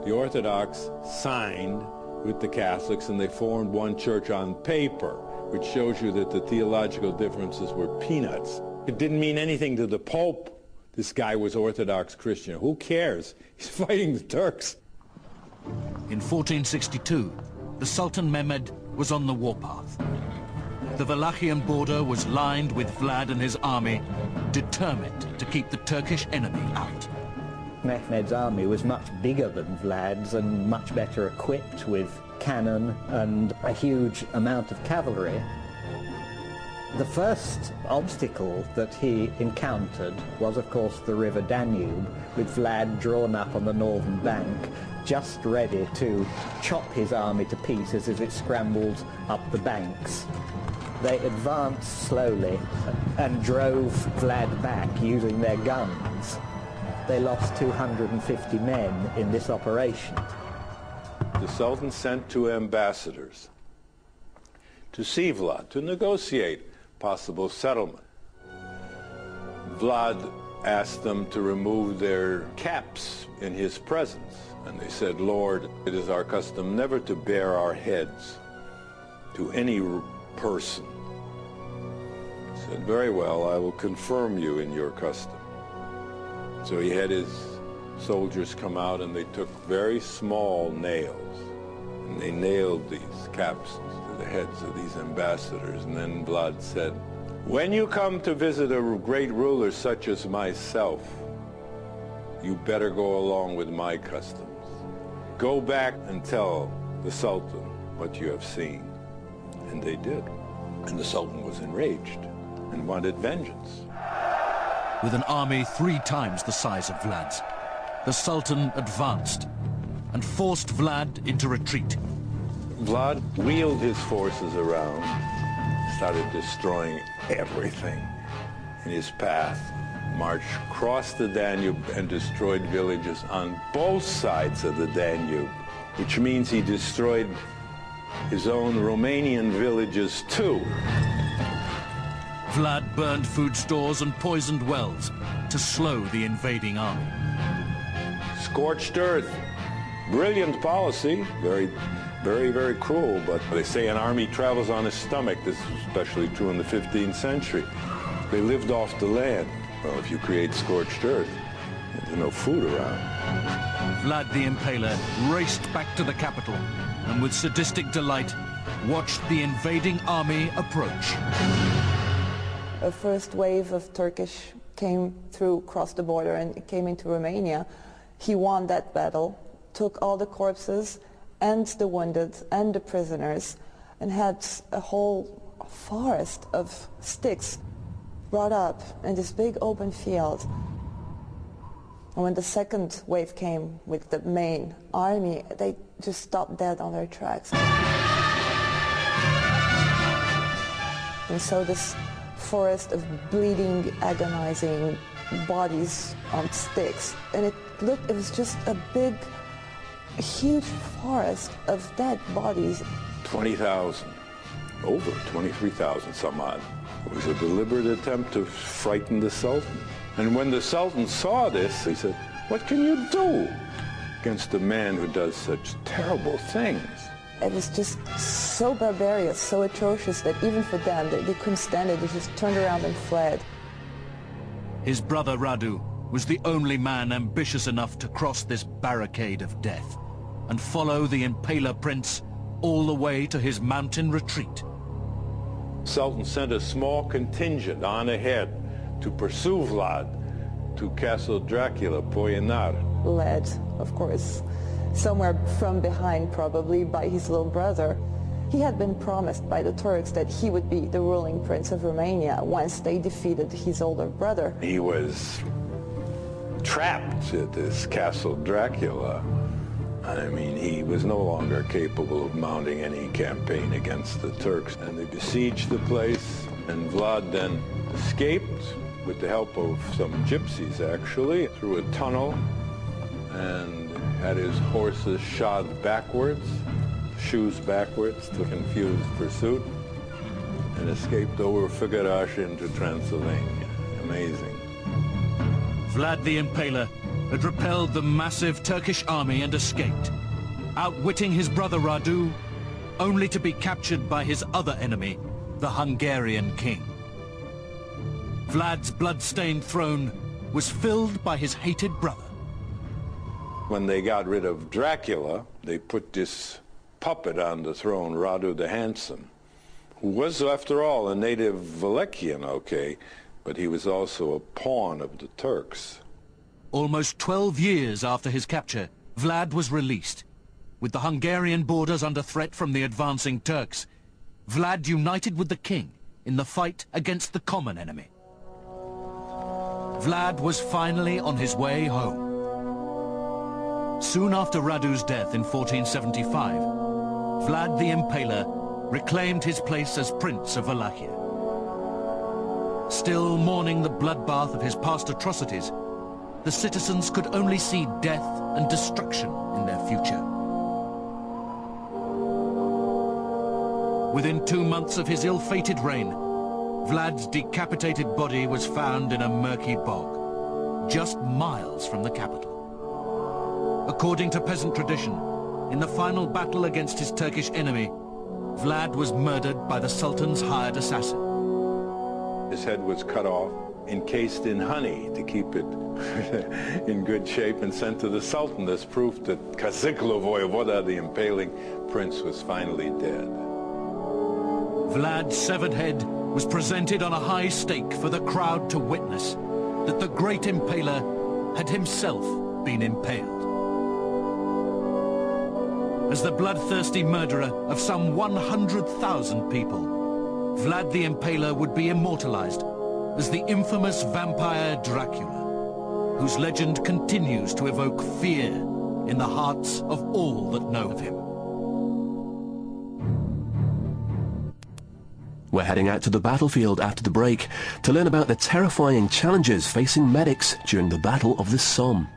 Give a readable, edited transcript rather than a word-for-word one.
The Orthodox signed with the Catholics, and they formed one church on paper, which shows you that the theological differences were peanuts. It didn't mean anything to the Pope. This guy was Orthodox Christian. Who cares? He's fighting the Turks. In 1462, the Sultan Mehmed was on the warpath. The Wallachian border was lined with Vlad and his army, determined to keep the Turkish enemy out. Mehmed's army was much bigger than Vlad's and much better equipped with cannon and a huge amount of cavalry. The first obstacle that he encountered was, of course, the river Danube, with Vlad drawn up on the northern bank, just ready to chop his army to pieces as it scrambled up the banks. They advanced slowly and drove Vlad back using their guns. They lost 250 men in this operation. The Sultan sent 2 ambassadors to see Vlad, to negotiate possible settlement. Vlad asked them to remove their caps in his presence, and they said, "Lord, it is our custom never to bare our heads to any person." He said, "Very well, I will confirm you in your custom." So he had his soldiers come out, and they took very small nails, and they nailed these caps to the heads of these ambassadors. And then Vlad said, "When you come to visit a great ruler such as myself, you better go along with my customs. Go back and tell the Sultan what you have seen." And they did. And the Sultan was enraged and wanted vengeance. With an army 3 times the size of Vlad's, the Sultan advanced and forced Vlad into retreat. Vlad wheeled his forces around, started destroying everything in his path, marched across the Danube and destroyed villages on both sides of the Danube, which means he destroyed his own Romanian villages too. Vlad burned food stores and poisoned wells to slow the invading army. Scorched earth. Brilliant policy. Very cruel, but they say an army travels on its stomach. This was especially true in the 15th century. They lived off the land. Well, if you create scorched earth, there's no food around. Vlad the Impaler raced back to the capital and with sadistic delight watched the invading army approach. A first wave of Turkish came through, crossed the border, and it came into Romania. He won that battle, took all the corpses and the wounded and the prisoners, and had a whole forest of sticks brought up in this big open field. And when the second wave came with the main army, they just stopped dead on their tracks. And so this forest of bleeding, agonizing bodies on sticks, and it was just a big, huge forest of dead bodies. 20,000, over 23,000 some odd. It was a deliberate attempt to frighten the Sultan. And when the Sultan saw this, he said, "What can you do against a man who does such terrible things?" It was just so barbarous, so atrocious that even for them, they couldn't stand it. They just turned around and fled. His brother Radu was the only man ambitious enough to cross this barricade of death and follow the Impaler Prince all the way to his mountain retreat. Sultan sent a small contingent on ahead to pursue Vlad to Castle Dracula, Poianar. Led, of course, somewhere from behind probably by his little brother. He had been promised by the Turks that he would be the ruling prince of Romania once they defeated his older brother. He was trapped at this Castle Dracula. I mean, he was no longer capable of mounting any campaign against the Turks. And they besieged the place, and Vlad then escaped with the help of some gypsies, actually, through a tunnel, and had his horses shod backwards, shoes backwards, to confuse pursuit, and escaped over Figurash into Transylvania. Amazing. Vlad the Impaler had repelled the massive Turkish army and escaped, outwitting his brother Radu, only to be captured by his other enemy, the Hungarian king. Vlad's blood-stained throne was filled by his hated brother. When they got rid of Dracula, they put this puppet on the throne, Radu the Handsome, who was, after all, a native Wallachian, okay, but he was also a pawn of the Turks. Almost 12 years after his capture, Vlad was released. With the Hungarian borders under threat from the advancing Turks, Vlad united with the king in the fight against the common enemy. Vlad was finally on his way home. Soon after Radu's death in 1475, Vlad the Impaler reclaimed his place as Prince of Wallachia. Still mourning the bloodbath of his past atrocities, the citizens could only see death and destruction in their future. Within 2 months of his ill-fated reign, Vlad's decapitated body was found in a murky bog, just miles from the capital. According to peasant tradition, in the final battle against his Turkish enemy, Vlad was murdered by the Sultan's hired assassin. His head was cut off, encased in honey to keep it in good shape, and sent to the Sultan as proof that Kaziklo Voyevoda, the impaling prince, was finally dead. Vlad's severed head was presented on a high stake for the crowd to witness that the great impaler had himself been impaled. As the bloodthirsty murderer of some 100,000 people, Vlad the Impaler would be immortalized as the infamous vampire Dracula, whose legend continues to evoke fear in the hearts of all that know of him. We're heading out to the battlefield after the break to learn about the terrifying challenges facing medics during the Battle of the Somme.